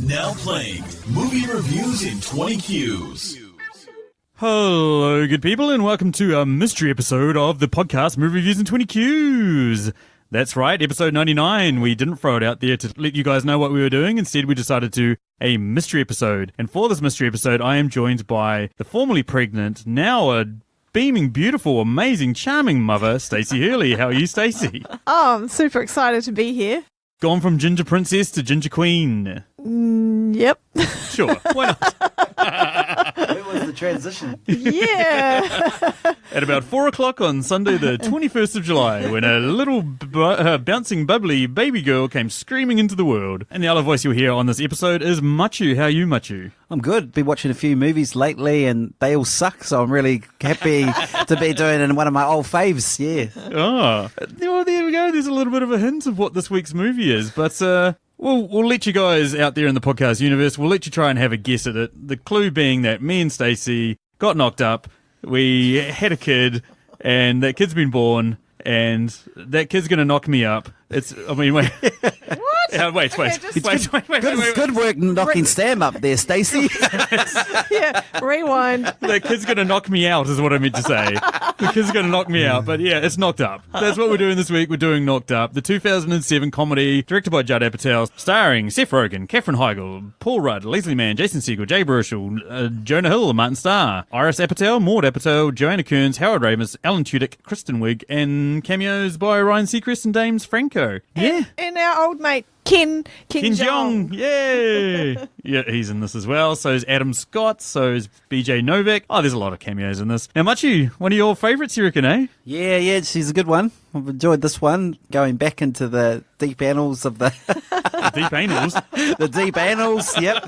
Now playing movie reviews in 20 Qs. Hello, good people, and welcome to a mystery episode of the podcast Movie Reviews in 20 Qs. That's right, episode 99. We didn't throw it out there to let you guys know what we were doing. Instead, we decided to do a mystery episode. And for this mystery episode, I am joined by the formerly pregnant, now a beaming, beautiful, amazing, charming mother, Stacey Hurley. How are you, Stacey? Oh, I'm super excited to be here. Gone from Ginger Princess to Ginger Queen. Yep. Sure, why not? Where was the transition? Yeah. At about 4 o'clock on Sunday the 21st of July, when a little bouncing, bubbly baby girl came screaming into the world. And the other voice you'll hear on this episode is Machu. How are you, Machu? I'm good. Been watching a few movies lately, and they all suck, so I'm really happy to be doing it in one of my old faves, yeah. Oh, well, there we go. There's a little bit of a hint of what this week's movie is, but we'll let you guys out there in the podcast universe, we'll let you try and have a guess at it. The clue being that me and Stacey got knocked up, we had a kid, and that kid's been born, and that kid's going to knock me up. Wait. What? Wait. Good work knocking Stam up there, Stacey. Yeah, rewind. That kid's going to knock me out is what I meant to say. The kid's going to knock me out, but yeah, it's Knocked Up. That's what we're doing this week. We're doing Knocked Up, the 2007 comedy directed by Judd Apatow, starring Seth Rogen, Katherine Heigl, Paul Rudd, Leslie Mann, Jason Segel, Jay Baruchel, Jonah Hill, Martin Starr, Iris Apatow, Maud Apatow, Joanna Kearns, Howard Ramis, Alan Tudyk, Kristen Wiig, and cameos by Ryan Seacrest and James Franco. Yeah. And our old mate, Ken Jeong, yay! Yeah, he's in this as well. So is Adam Scott, so is BJ Novak. Oh, there's a lot of cameos in this. Now, Machu, one of your favourites, you reckon, eh? Yeah, she's a good one. I've enjoyed this one, going back into the deep annals of the... Deep annals? The deep annals, yep.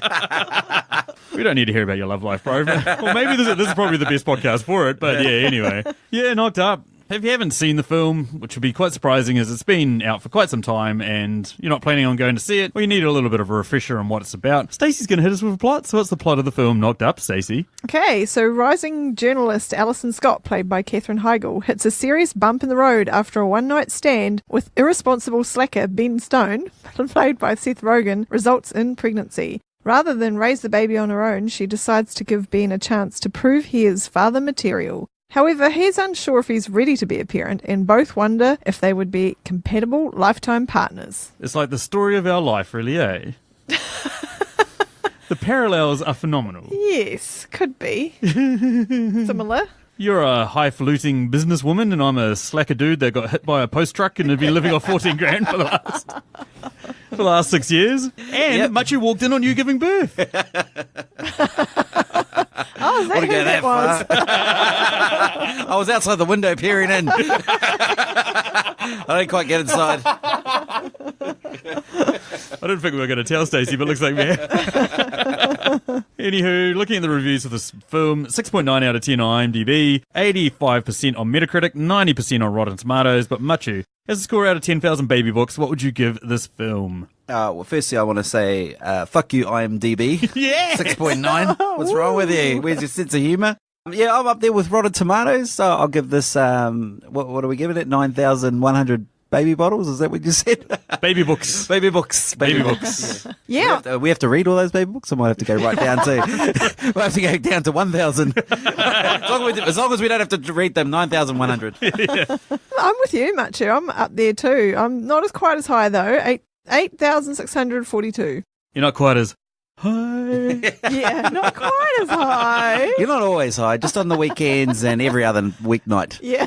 We don't need to hear about your love life, bro. Well, maybe this is probably the best podcast for it, but yeah, anyway. Yeah, Knocked Up. If you haven't seen the film, which would be quite surprising as it's been out for quite some time and you're not planning on going to see it, well, you need a little bit of a refresher on what it's about. Stacey's going to hit us with a plot. So what's the plot of the film Knocked Up, Stacey? Okay, so rising journalist Alison Scott, played by Katherine Heigl, hits a serious bump in the road after a one-night stand with irresponsible slacker Ben Stone, played by Seth Rogen, results in pregnancy. Rather than raise the baby on her own, she decides to give Ben a chance to prove he is father material. However, he's unsure if he's ready to be a parent, and both wonder if they would be compatible lifetime partners. It's like the story of our life, really, eh? The parallels are phenomenal. Yes, could be. Similar. You're a highfalutin businesswoman, and I'm a slacker dude that got hit by a post truck and has been living off 14 grand for the last 6 years. And Machu walked in on you giving birth. Oh, is that who that was? I was outside the window peering in. I didn't quite get inside. I didn't think we were going to tell Stacey, but looks like we have. Anywho, looking at the reviews of this film, 6.9 out of 10 on IMDb, 85% on Metacritic, 90% on Rotten Tomatoes, but Machu, as a score out of 10,000 baby books, what would you give this film? Well, firstly, I want to say, fuck you, IMDb. Yeah! 6.9. What's wrong with you? Where's your sense of humour? Yeah, I'm up there with Rotten Tomatoes, so I'll give this, what are we giving it? 9,100 baby bottles? Is that what you said? Baby books. Baby books. Baby books. Yeah. We have to read all those baby books? I might have to go right down to... we'll have to go down to 1,000. As long as we don't have to read them, 9,100. Yeah. I'm with you, Machu. I'm up there too. I'm not quite as high though. 8,642. You're not quite as high. Yeah, not quite as high. You're not always high, just on the weekends and every other weeknight. Yeah.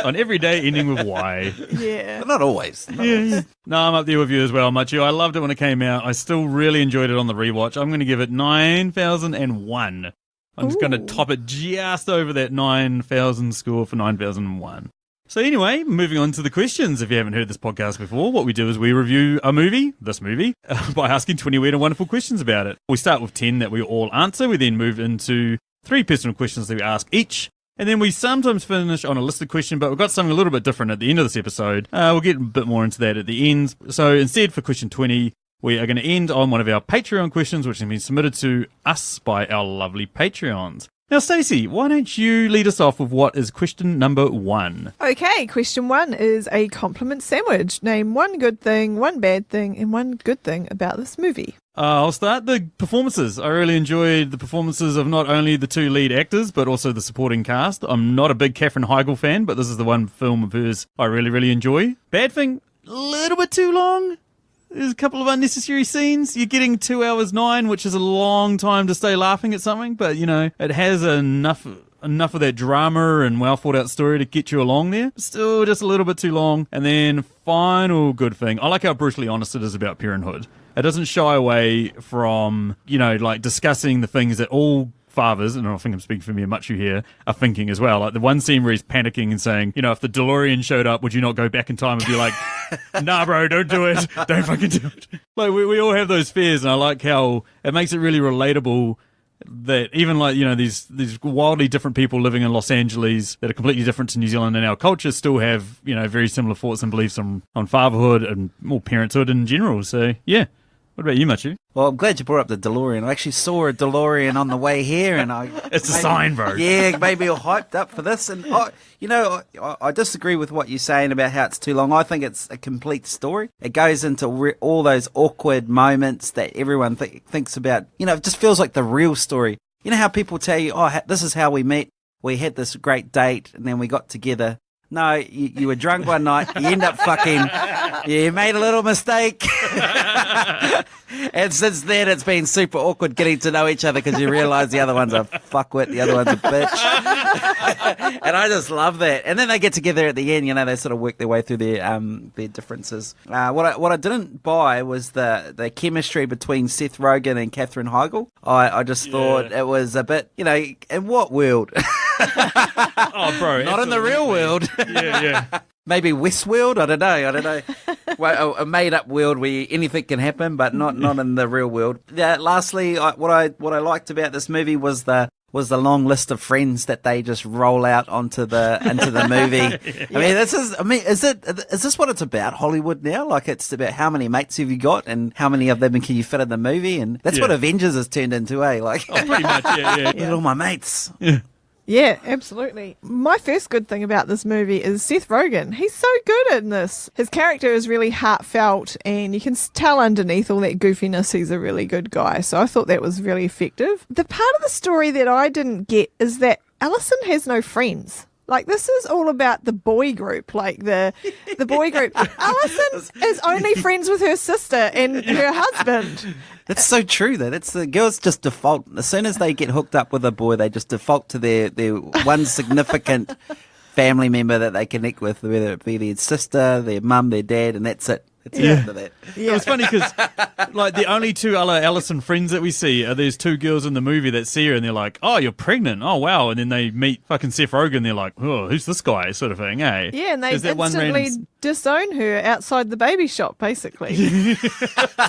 On every day ending with Y. Yeah. But not always. Yeah. No, I'm up there with you as well, Machu. I loved it when it came out. I still really enjoyed it on the rewatch. I'm going to give it 9,001. I'm just going to top it just over that 9,000 score for 9,001. So anyway, moving on to the questions. If you haven't heard this podcast before, what we do is we review a movie, this movie, by asking 20 weird and wonderful questions about it. We start with 10 that we all answer. We then move into 3 personal questions that we ask each. And then we sometimes finish on a listed question, but we've got something a little bit different at the end of this episode. We'll get a bit more into that at the end. So instead, for question 20, we are going to end on one of our Patreon questions, which has been submitted to us by our lovely Patreons. Now, Stacey, why don't you lead us off with what is question number 1? Okay, question 1 is a compliment sandwich. Name one good thing, one bad thing, and one good thing about this movie. I'll start the performances. I really enjoyed the performances of not only the 2 lead actors, but also the supporting cast. I'm not a big Katherine Heigl fan, but this is the one film of hers I really, really enjoy. Bad thing, a little bit too long. There's a couple of unnecessary scenes. You're getting 2 hours 9, which is a long time to stay laughing at something, but, you know, it has enough of that drama and well thought out story to get you along there. Still just a little bit too long. And then final good thing, I like how brutally honest it is about parenthood. It doesn't shy away from, you know, like discussing the things that all fathers, and I think I'm speaking for me and Machu here, are thinking as well. Like the one scene where he's panicking and saying, you know, if the DeLorean showed up, would you not go back in time and be like, nah, bro, don't do it. Don't fucking do it. Like we all have those fears, and I like how it makes it really relatable that even like, you know, these wildly different people living in Los Angeles that are completely different to New Zealand and our culture still have, you know, very similar thoughts and beliefs on fatherhood and more parenthood in general. So, yeah. What about you, Machu? Well, I'm glad you brought up the DeLorean. I actually saw a DeLorean on the way here, and it's a sign, bro. Yeah, maybe you're hyped up for this. And I disagree with what you're saying about how it's too long. I think it's a complete story. It goes into all those awkward moments that everyone thinks about. You know, it just feels like the real story. You know how people tell you, this is how we met. We had this great date, and then we got together. No, you were drunk one night, you end up fucking, you made a little mistake. And since then, it's been super awkward getting to know each other because you realise the other one's a fuckwit, the other one's a bitch. And I just love that. And then they get together at the end, you know, they sort of work their way through their differences. What I didn't buy was the chemistry between Seth Rogen and Katherine Heigl. I just thought it was a bit, you know, in what world? Oh, bro. Not in the real world. Yeah. Maybe Westworld? I don't know. Well, a made-up world where anything can happen, but not in the real world. Lastly, what I liked about this movie was the long list of friends that they just roll out into the movie. Is this what it's about, Hollywood now? Like, it's about how many mates have you got and how many of them can you fit in the movie? And that's what Avengers has turned into, eh? Like, pretty much, yeah. Look at all my mates. Yeah, absolutely. My first good thing about this movie is Seth Rogen. He's so good in this. His character is really heartfelt, and you can tell underneath all that goofiness he's a really good guy. So I thought that was really effective. The part of the story that I didn't get is that Alison has no friends. Like, this is all about the boy group, like the boy group. Alison is only friends with her sister and her husband. That's so true, though. That's the girls just default. As soon as they get hooked up with a boy, they just default to their one significant family member that they connect with, whether it be their sister, their mum, their dad, and that's it. It's after that. Yeah. It was funny because, like, the only two other Alison friends that we see are these 2 girls in the movie that see her and they're like, oh, you're pregnant. Oh, wow. And then they meet fucking Seth Rogen and they're like, oh, who's this guy? Sort of thing, eh? Yeah, and they instantly disown her outside the baby shop, basically. They're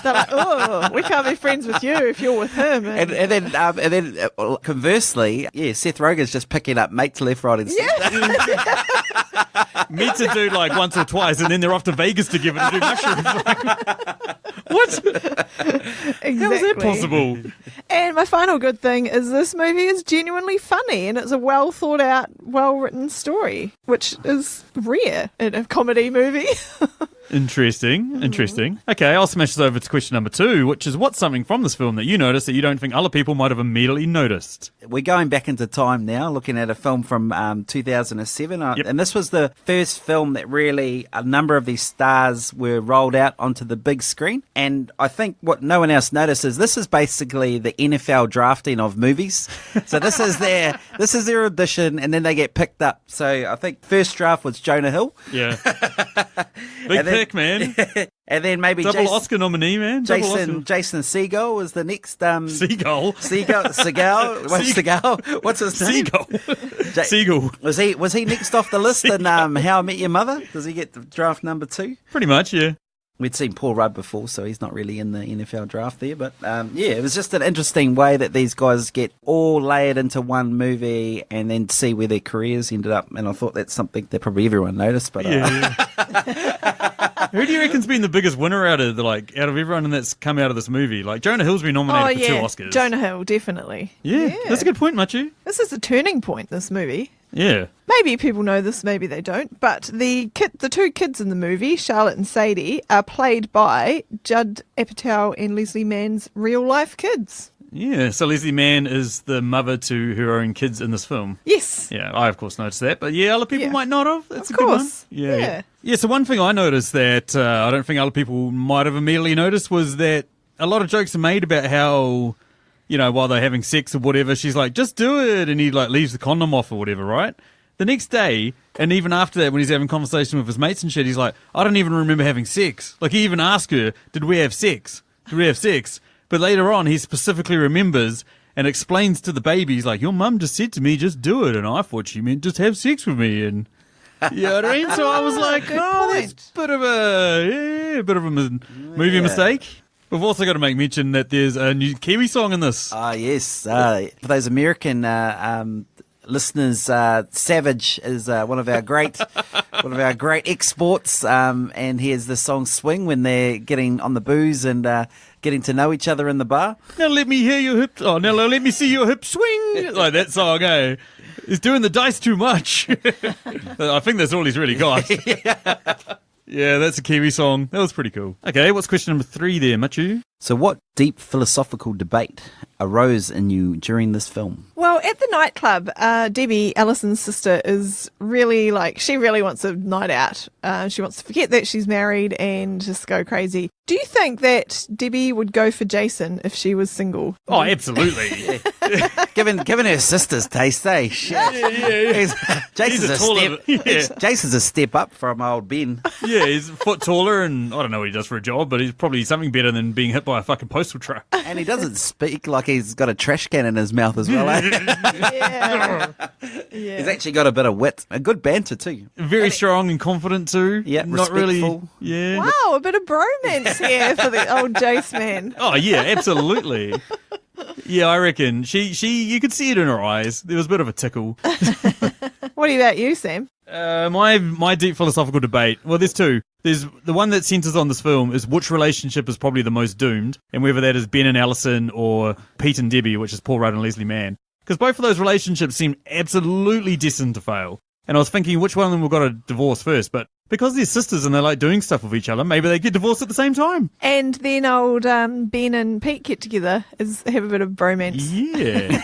like, oh, we can't be friends with you if you're with him. And then conversely, Seth Rogen's just picking up mates left, right, and centre. Meets a dude like once or twice and then they're off to Vegas together to do mushrooms. What? Exactly. How is that possible? And my final good thing is this movie is genuinely funny and it's a well thought out, well written story, which is rare in a comedy movie. Interesting. Okay, I'll smash this over to question number 2, which is what's something from this film that you noticed that you don't think other people might have immediately noticed? We're going back into time now, looking at a film from 2007. And this was the first film that really a number of these stars were rolled out onto the big screen. And I think what no one else noticed is this is basically the NFL drafting of movies. So this is their audition, and then they get picked up. So I think first draft was Jonah Hill. Yeah. Big pick, man. And then maybe double Oscar nominee, man. Jason Segel was the next. Seagull. What's his name? Seagull. Was he next off the list in How I Met Your Mother? Does he get the draft number 2? Pretty much, yeah. We'd seen Paul Rudd before, so he's not really in the NFL draft there. But it was just an interesting way that these guys get all layered into one movie and then see where their careers ended up. And I thought that's something that probably everyone noticed. But Who do you reckon's been the biggest winner out of everyone that's come out of this movie? Like Jonah Hill's been nominated for 2 Oscars. Jonah Hill, definitely. Yeah, that's a good point, Machu. This is a turning point, this movie. Yeah. Maybe people know this, maybe they don't, but the 2 kids in the movie, Charlotte and Sadie, are played by Judd Apatow and Leslie Mann's real-life kids. Yeah, so Leslie Mann is the mother to her own kids in this film. Yes. Yeah, I of course noticed that, but other people might not have. That's of a good one. course. Yeah. So one thing I noticed that I don't think other people might have immediately noticed was that a lot of jokes are made about how, while they're having sex or whatever, she's like, just do it, and he leaves the condom off or whatever, right? The next day, and even after that, when he's having conversation with his mates and shit, he's like, I don't even remember having sex. Like, he even asked her, did we have sex? But later on, he specifically remembers and explains to the baby, he's like, your mum just said to me, just do it. And I thought she meant just have sex with me. And you know what I mean? So I was like, that's a bit of a movie mistake. We've also got to make mention that there's a new Kiwi song in this. Yes. For those American listeners, Savage is one of our great exports, and he has the song "Swing" when they're getting on the booze and getting to know each other in the bar. Now let me hear your hips. Oh, now let me see your hips swing. Like that song, eh? He's doing the dice too much. I think that's all he's really got. Yeah, that's a Kiwi song. That was pretty cool. Okay, what's question number 3 there, Machu? So what deep philosophical debate arose in you during this film? Well, at the nightclub, Debbie, Alison's sister, is really she really wants a night out. She wants to forget that she's married and just go crazy. Do you think that Debbie would go for Jason if she was single? Oh, absolutely. Given her sister's taste, eh? Shit. Yeah. Jason's a step up from old Ben. Yeah, he's a foot taller, and I don't know what he does for a job, but he's probably something better than being hit by a fucking postal truck. And he doesn't speak like he's got a trash can in his mouth as well, eh? Yeah. He's actually got a bit of wit, a good banter too. Very strong and confident too. Yeah, not really. Yeah. Wow, a bit of bromance here for the old Jace man. Oh yeah, absolutely. Yeah, I reckon you could see it in her eyes. There was a bit of a tickle. What about you, Sam? My deep philosophical debate. Well, there's 2. There's the one that centers on this film is which relationship is probably the most doomed, and whether that is Ben and Alison or Pete and Debbie, which is Paul Rudd and Leslie Mann. Because both of those relationships seem absolutely destined to fail. And I was thinking which one of them will got a divorce first, but because they're sisters and they like doing stuff with each other, maybe they get divorced at the same time. And then old Ben and Pete get together, have a bit of bromance. Yeah.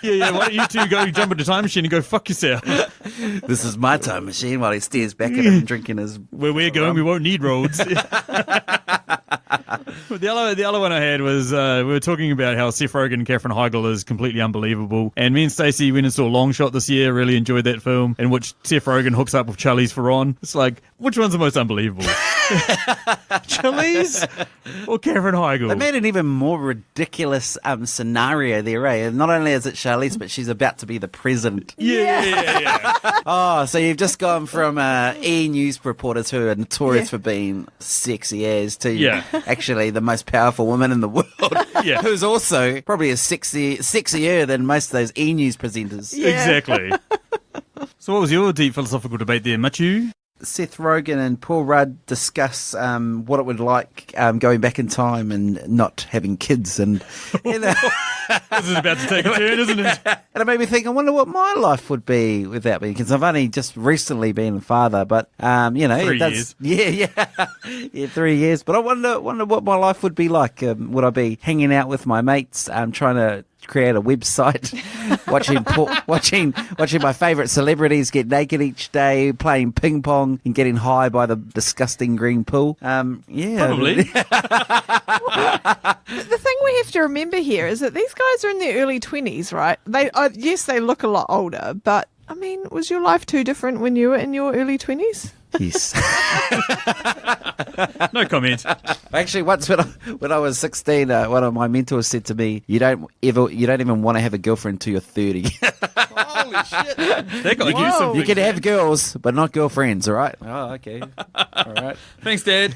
yeah. Why don't you 2 go jump in the time machine and go fuck yourself? This is my time machine while he stares back at him drinking his... Where we're going, we won't need roads. The other one I had was we were talking about how Seth Rogen and Katherine Heigl is completely unbelievable. And me and Stacey went and saw Long Shot this year, really enjoyed that film, in which Seth Rogen hooks up with Charlize Theron. It's like, which one's the most unbelievable? Charlize or Katherine Heigl? They made an even more ridiculous scenario there, eh? Not only is it Charlize, but she's about to be the president. Yeah. Oh, so you've just gone from e-news reporters who are notorious for being sexy as to actually the most powerful woman in the world, who's also probably sexier than most of those e-news presenters. Yeah. Exactly. So what was your deep philosophical debate there, Machu? Seth Rogen and Paul Rudd discuss what it would like going back in time and not having kids. And this is about to take a turn, isn't it? And it made me think, I wonder what my life would be without me, because I've only just recently been a father, but, 3 years. Yeah, 3 years. But I wonder what my life would be like. Would I be hanging out with my mates, trying to create a website, watching my favourite celebrities get naked each day, playing ping pong and getting high by the disgusting green pool. Probably. The thing we have to remember here is that these guys are in their early 20s, right? Yes, they look a lot older, but I mean, was your life too different when you were in your early 20s? Yes. No comment. Actually, once when I was 16, one of my mentors said to me, "You don't even want to have a girlfriend till you're 30." Holy Holy shit. That got you Whoa. something. You can have girls, but not girlfriends, all right? Oh, okay. All right. Thanks, Dad.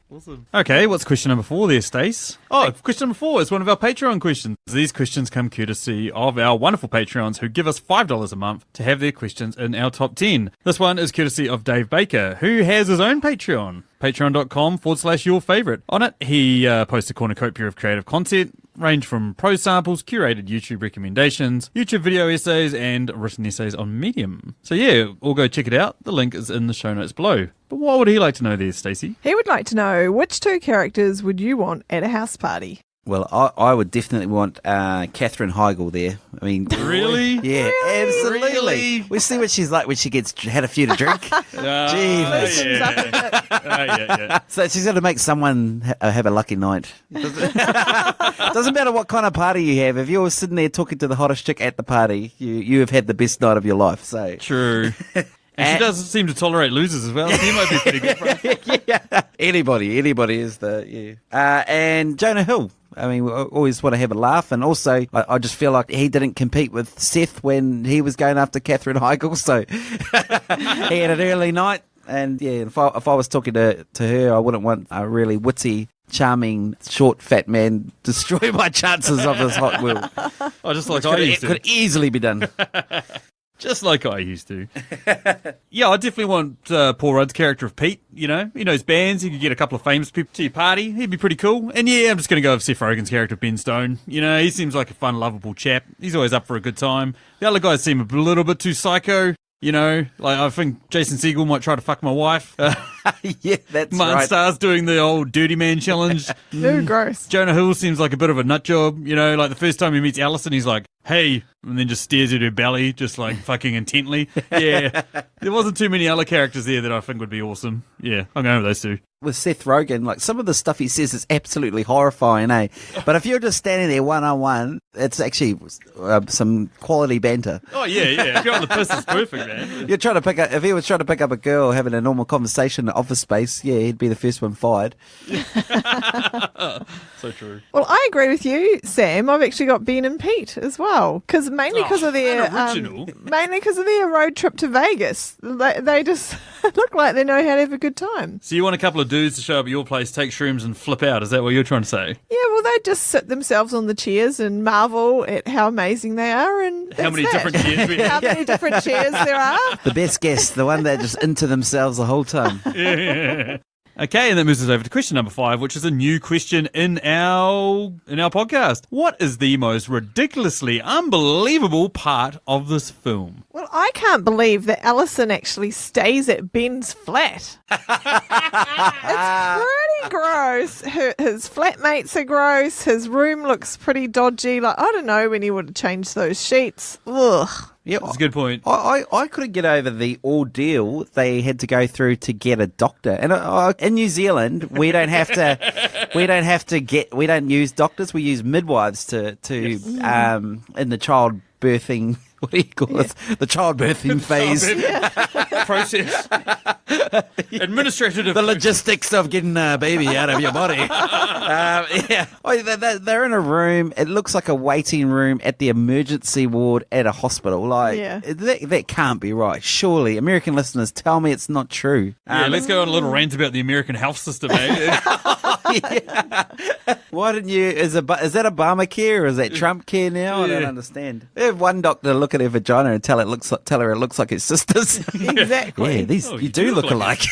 Awesome. Okay, what's question number 4 there, Stace? Oh, question number 4 is one of our Patreon questions. These questions come courtesy of our wonderful Patreons who give us $5 a month to have their questions in our top 10. This one is courtesy of Dave Baker, who has his own Patreon. Patreon.com/your favorite. On it, he posts a cornucopia of creative content, range from pro samples, curated YouTube recommendations, YouTube video essays, and written essays on Medium. So yeah, all go check it out. The link is in the show notes below. But what would he like to know there, Stacey? He would like to know, which 2 characters would you want at a house party? Well, I would definitely want Katherine Heigl there. I mean, Really? Yeah, absolutely. Really? We see what she's like when she gets had a few to drink. Jesus. Yeah. So she's got to make someone have a lucky night. Doesn't matter what kind of party you have. If you're sitting there talking to the hottest chick at the party, you have had the best night of your life. So True. And she does seem to tolerate losers as well. He might be pretty good for us. yeah, anybody is and Jonah Hill. I mean, we always want to have a laugh, and also I just feel like he didn't compete with Seth when he was going after Katherine Heigl, so he had an early night. And yeah, if I was talking to her, I wouldn't want a really witty, charming, short, fat man destroy my chances of this Hot Wheel. Oh, just like I used to. Could easily be done. Just like I used to. Yeah, I definitely want Paul Rudd's character of Pete, you know. He knows bands, he could get a couple of famous people to your party, he'd be pretty cool. And yeah, I'm just going to go with Seth Rogen's character of Ben Stone. You know, he seems like a fun, lovable chap. He's always up for a good time. The other guys seem a little bit too psycho. You know, like I think Jason Segel might try to fuck my wife. Yeah, that's Martin right. Starr's doing the old dirty man challenge. Ooh, gross. Jonah Hill seems like a bit of a nut job. You know, like the first time he meets Alison, he's like, hey, and then just stares at her belly, just like fucking intently. Yeah, there wasn't too many other characters there that I think would be awesome. Yeah, I'm going with those 2. With Seth Rogen, like some of the stuff he says is absolutely horrifying, eh? But if you're just standing there one-on-one, it's actually some quality banter. Oh, yeah. If you're on the piss, it's perfect, man. You're trying to if he was trying to pick up a girl having a normal conversation in office space, yeah, he'd be the first one fired. So true. Well, I agree with you, Sam. I've actually got Ben and Pete as well, mainly because of their road trip to Vegas. They just look like they know how to have a good time. So you want a couple of dudes to show up at your place, take shrooms and flip out? Is that what you're trying to say? Yeah, well, they just sit themselves on the chairs and marvel at how amazing they are, and How many different chairs we how have? many different chairs there are. The best guest, the one that just into themselves the whole time. Yeah. Okay, and that moves us over to question number 5, which is a new question in our podcast. What is the most ridiculously unbelievable part of this film? Well, I can't believe that Alison actually stays at Ben's flat. It's pretty gross. His flatmates are gross. His room looks pretty dodgy. Like, I don't know when he would have changed those sheets. Ugh. Yeah, That's a good point. I couldn't get over the ordeal they had to go through to get a doctor. And in New Zealand, we don't use doctors. We use midwives to in the childbirthing. What do you call it? The childbirthing phase. Process. Administrative. The logistics of getting a baby out of your body. Yeah. They're in a room. It looks like a waiting room at the emergency ward at a hospital. Like, that can't be right. Surely, American listeners, tell me it's not true. Yeah, let's go on a little rant about the American health system, eh? Why didn't you? Is that Obamacare or is that Trump care now? I don't understand. They have one doctor look at her vagina and tell her it looks like his sister's. Exactly. Yeah, you do look alike.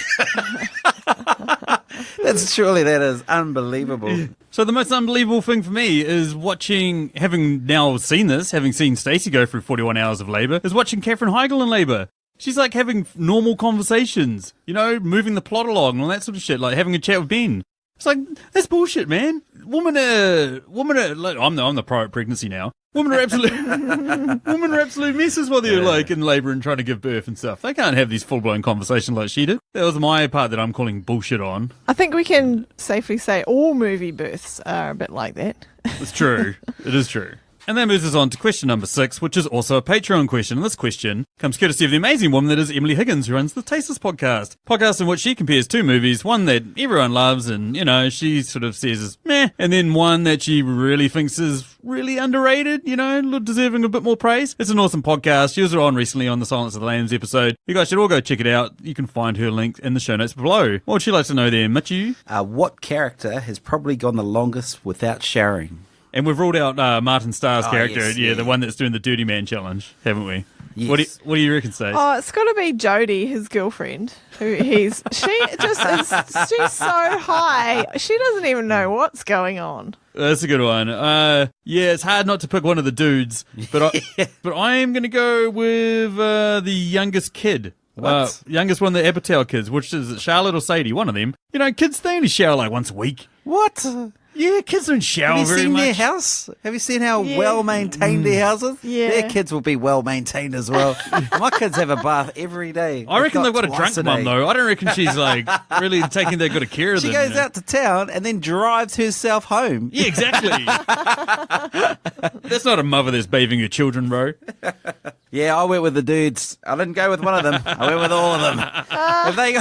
That is unbelievable. So the most unbelievable thing for me is having seen Stacey go through 41 hours of labour, is watching Katherine Heigl in labour. She's like having normal conversations, you know, moving the plot along and all that sort of shit, like having a chat with Ben. It's like, that's bullshit, man. Women are like, I'm the pro pregnancy now. Women are absolute messes while they're like in labour and trying to give birth and stuff. They can't have these full-blown conversations like she did. That was my part that I'm calling bullshit on. I think we can safely say all movie births are a bit like that. It's true. It is true. And that moves us on to question number 6, which is also a Patreon question. And this question comes courtesy of the amazing woman that is Emily Higgins, who runs the Tasteless podcast in which she compares two movies, one that everyone loves and, she sort of says is meh, and then one that she really thinks is really underrated, deserving a bit more praise. It's an awesome podcast. She was on recently on the Silence of the Lambs episode. You guys should all go check it out. You can find her link in the show notes below. What would she like to know there, Mitchie? What character has probably gone the longest without showering? And we've ruled out Martin Starr's character, yes, the one that's doing the Dirty Man challenge, haven't we? Yes. What do you reckon, Stace? Oh, it's got to be Jodie, his girlfriend. She's so high. She doesn't even know what's going on. That's a good one. It's hard not to pick one of the dudes, but I am going to go with the youngest kid. What? Youngest one, the Apatow kids, which is Charlotte or Sadie, one of them. Kids, they only shower like once a week. What? Yeah, kids don't shower Have you very seen much. their house? Have you seen how Yeah. well maintained their houses? Yeah. Their kids will be well maintained as well. My kids have a bath every day. I reckon they've got a twice drunk mum, day. though. I don't reckon she's, really taking that good of care of She them. goes out to town and then drives herself home. Yeah, exactly. That's not a mother that's bathing her children, bro. Yeah, I went with the dudes. I didn't go with one of them. I went with all of them. If they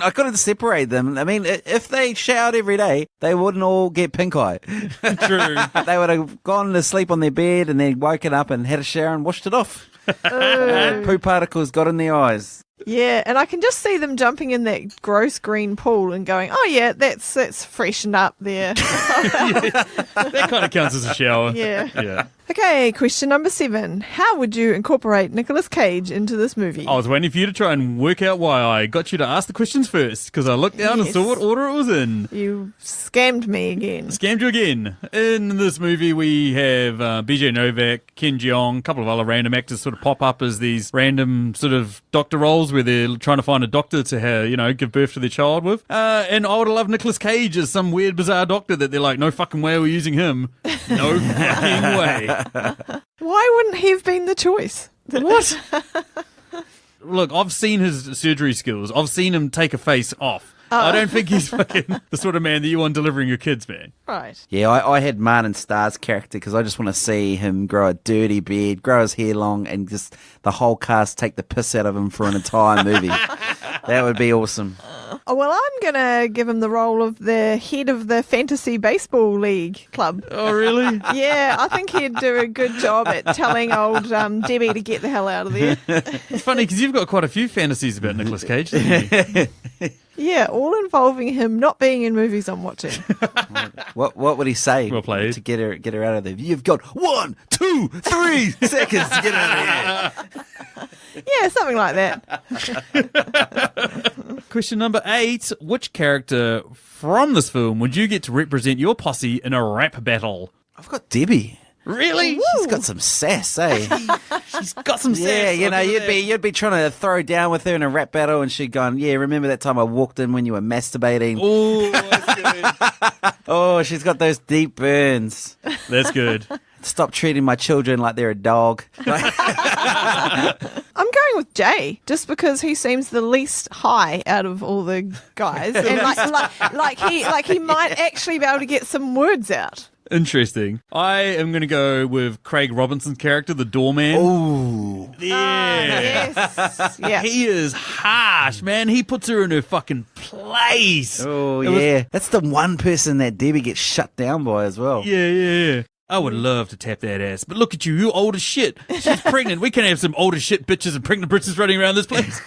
I couldn't separate them. I mean, if they showered every day, they wouldn't all get pink eye. True. They would have gone to sleep on their bed and then woken up and had a shower and washed it off. Poo particles got in their eyes. Yeah, and I can just see them jumping in that gross green pool and going, "Oh yeah, that's freshened up there." That kind of counts as a shower. Yeah. Yeah. Okay, question number 7. How would you incorporate Nicolas Cage into this movie? I was waiting for you to try and work out why I got you to ask the questions first, because I looked down and Yes. saw what order it was in. You scammed me again. Scammed you again. In this movie, we have BJ Novak, Ken Jeong, a couple of other random actors sort of pop up as these random sort of doctor roles where they're trying to find a doctor to, give birth to their child with. And I would have loved Nicolas Cage as some weird, bizarre doctor that they're like, no fucking way we're using him. No fucking way. Why wouldn't he have been the choice? What? Look, I've seen his surgery skills. I've seen him take a face off. I don't think he's fucking the sort of man that you want delivering your kids, man. Right. Yeah, I had Martin Starr's character because I just want to see him grow a dirty beard, grow his hair long, and just the whole cast take the piss out of him for an entire movie. That would be awesome. Oh, well, I'm going to give him the role of the head of the Fantasy Baseball League club. Oh, really? Yeah, I think he'd do a good job at telling old Debbie to get the hell out of there. It's funny because you've got quite a few fantasies about Nicolas Cage, didn't you? Yeah, all involving him not being in movies I'm watching. What would he say Well played. to get her out of there? You've got 1, 2, 3 seconds to get out of here. Yeah, something like that. Question number 8. Which character from this film would you get to represent your posse in a rap battle? I've got Debbie. Really? She's got some sass, eh? She's got some Yeah, sass. you'd be trying to throw down with her in a rap battle, and she'd gone, yeah, remember that time I walked in when you were masturbating? Oh, that's good. Oh, she's got those deep burns. That's good. Stop treating my children like they're a dog. I'm going with Jay, just because he seems the least high out of all the guys, and like he might actually be able to get some words out. Interesting. I am going to go with Craig Robinson's character, the doorman. Ooh. Yeah. Yes, yeah. He is harsh, man. He puts her in her fucking place. Oh, It was- yeah. That's the one person that Debbie gets shut down by as well. Yeah. I would love to tap that ass, but look at you, you're old as shit. She's pregnant. We can have some old as shit bitches and pregnant bitches running around this place.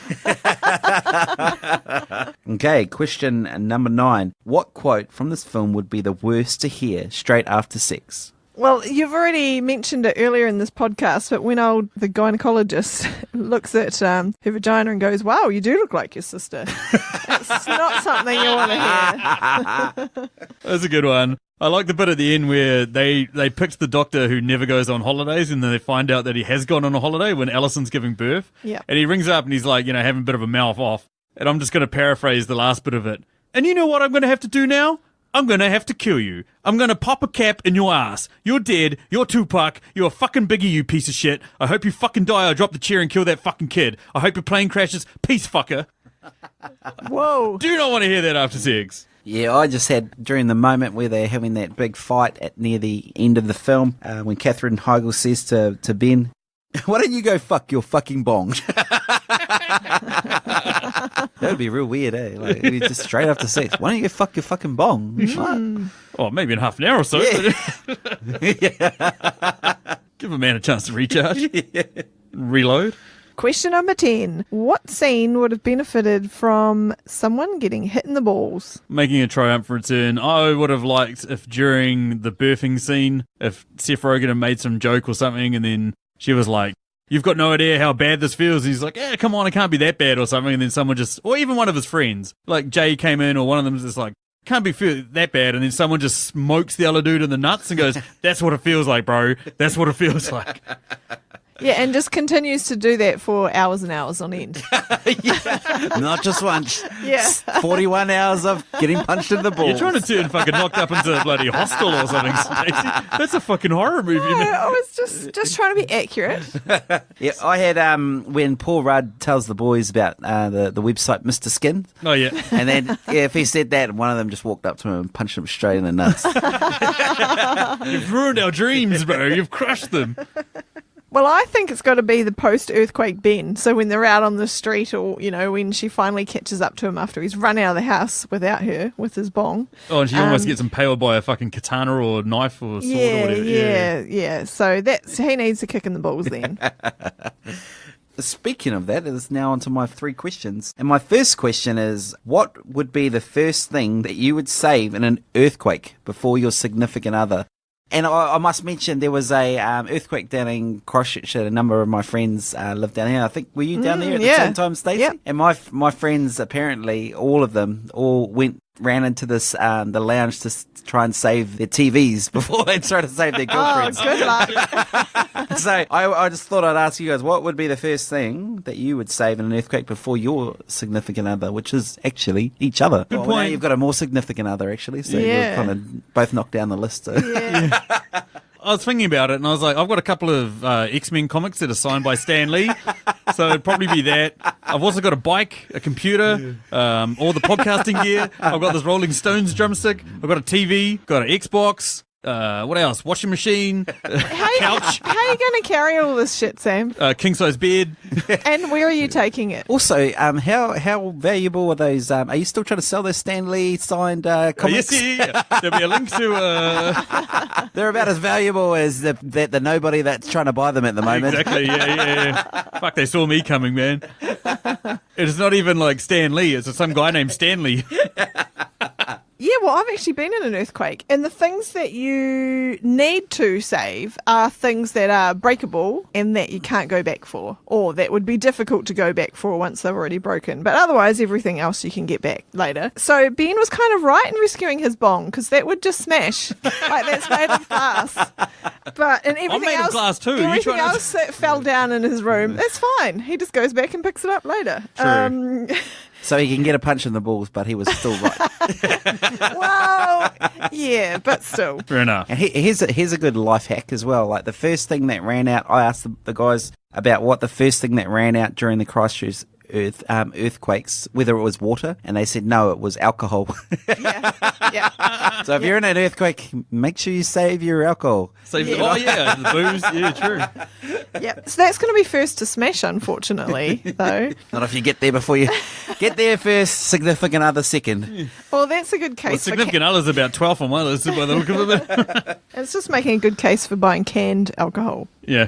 Okay, question number 9. What quote from this film would be the worst to hear straight after sex? Well, you've already mentioned it earlier in this podcast, but when the gynecologist looks at her vagina and goes, "Wow, you do look like your sister," it's not something you want to hear. That's a good one. I like the bit at the end where they picked the doctor who never goes on holidays, and then they find out that he has gone on a holiday when Alison's giving birth. Yeah. And he rings up and he's like, having a bit of a mouth off. And I'm just going to paraphrase the last bit of it. And you know what I'm going to have to do now? I'm going to have to kill you. I'm going to pop a cap in your ass. You're dead. You're Tupac. You're a fucking biggie, you piece of shit. I hope you fucking die. I drop the chair and kill that fucking kid. I hope your plane crashes. Peace, fucker. Whoa. Do not want to hear that after sex. Yeah, I just had, during the moment where they're having that big fight near the end of the film, when Katherine Heigl says to Ben, why don't you go fuck your fucking bong? That would be real weird, eh? Like, just straight after sex. Why don't you go fuck your fucking bong? What? Oh, maybe in half an hour or so. Yeah. Give a man a chance to recharge. Reload. Question number 10. What scene would have benefited from someone getting hit in the balls? Making a triumphant return. I would have liked if during the birthing scene, if Seth Rogen had made some joke or something, and then she was like, "You've got no idea how bad this feels." And he's like, "Yeah, come on, it can't be that bad," or something. And then someone just, or even one of his friends, like Jay came in, or one of them is just like, "Can't be feel that bad." And then someone just smokes the other dude in the nuts and goes, "That's what it feels like, bro. That's what it feels like." Yeah, and just continues to do that for hours and hours on end. Not just once. Yeah. 41 hours of getting punched in the balls. You're trying to turn fucking Knocked Up into a bloody Hostel or something, Stacey. That's a fucking horror movie. No, I was just trying to be accurate. Yeah, I had when Paul Rudd tells the boys about the website Mr. Skin, Oh, yeah. and then if he said that, one of them just walked up to him and punched him straight in the nuts. You've ruined our dreams, bro. You've crushed them. Well, I think it's got to be the post-earthquake Ben. So when they're out on the street, or, you know, when she finally catches up to him after he's run out of the house without her, with his bong. Oh, and she almost gets impaled by a fucking katana or knife or sword or whatever. Yeah. So he needs a kick in the balls then. Speaking of that, it's now onto my 3 questions. And my first question is, what would be the first thing that you would save in an earthquake before your significant other? And I must mention, there was a earthquake down in Christchurch. A number of my friends live down here. I think, were you down there at the same time, Stacey? Yep. And my friends, apparently, all of them, ran into this the lounge to try and save their TVs before they tried to save their girlfriends. Oh, good luck. So I just thought I'd ask you guys, what would be the first thing that you would save in an earthquake before your significant other, which is actually each other? Good Well, point. now you've got a more significant other, actually, so Yeah. you've kind of both knocked down the list. So. Yeah. I was thinking about it, and I was like, I've got a couple of X-Men comics that are signed by Stan Lee, so it'd probably be that. I've also got a bike, a computer, all the podcasting gear. I've got this Rolling Stones drumstick. I've got a TV, got an Xbox. What else? Washing machine, couch, How are you going to carry all this shit, Sam? king-size bed. And where are you taking it? Also, how valuable are those? Are you still trying to sell those Stan Lee signed comics? Yes. There'll be a link to... They're about as valuable as the nobody that's trying to buy them at the moment. Exactly, yeah. Fuck, they saw me coming, man. It's not even like Stan Lee. It's some guy named Stanley. Yeah, well, I've actually been in an earthquake, and the things that you need to save are things that are breakable and that you can't go back for, or that would be difficult to go back for once they've already broken. But otherwise, everything else you can get back later. So Ben was kind of right in rescuing his bong, because that would just smash. Like, that's made of glass. And everything made of else, glass too. You Everything trying to- else that fell down in his room, that's fine. He just goes back and picks it up later. True. So he can get a punch in the balls, but he was still right. Well, yeah, but still. Fair enough. And here's a good life hack as well. Like the first thing that ran out, I asked the guys about what the first thing that ran out during the Christchurch earthquakes, whether it was water, and they said no, it was alcohol. Yeah. So if you're in an earthquake, make sure you save your alcohol. Oh, yeah, the booze. Yeah, true. Yep. So that's going to be first to smash, unfortunately, though. Not if you get there before you get there first, significant other second. Well, that's a good Well, case significant other's about 12 on my list by the look of it. It's just making a good case for buying canned alcohol. Yeah.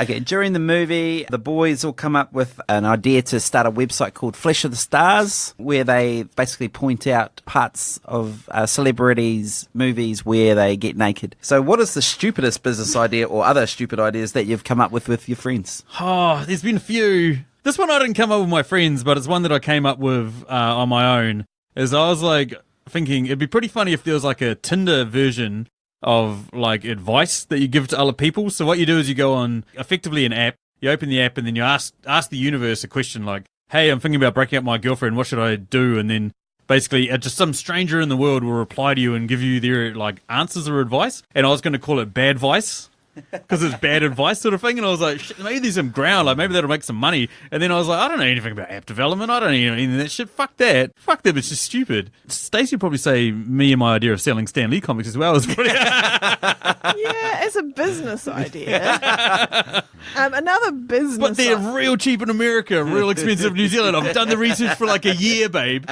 Okay, during the movie, the boys all come up with an idea to start a website called Flesh of the Stars, where they basically point out parts of celebrities' movies where they get naked. So what is the stupidest business idea or other stupid ideas that you've come up with your friends? Oh, there's been a few. This one I didn't come up with my friends, but it's one that I came up with on my own. Is I was like thinking it'd be pretty funny if there was like a Tinder version of like advice that you give to other people. So what you do is you go on effectively an app, you open the app and then you ask the universe a question like, hey, I'm thinking about breaking up my girlfriend, what should I do? And then basically just some stranger in the world will reply to you and give you their like answers or advice. And I was going to call it bad advice. because it's bad advice sort of thing. And I was like, shit, maybe there's some ground, like maybe that'll make some money. And then I was like, I don't know anything about app development. I don't know anything of that shit. Fuck that. It's just stupid. Stacey would probably say me and my idea of selling Stan Lee comics as well is pretty. Yeah, as a business idea. Another business. But they're real cheap in America, real expensive in New Zealand. I've done the research for like a year, babe.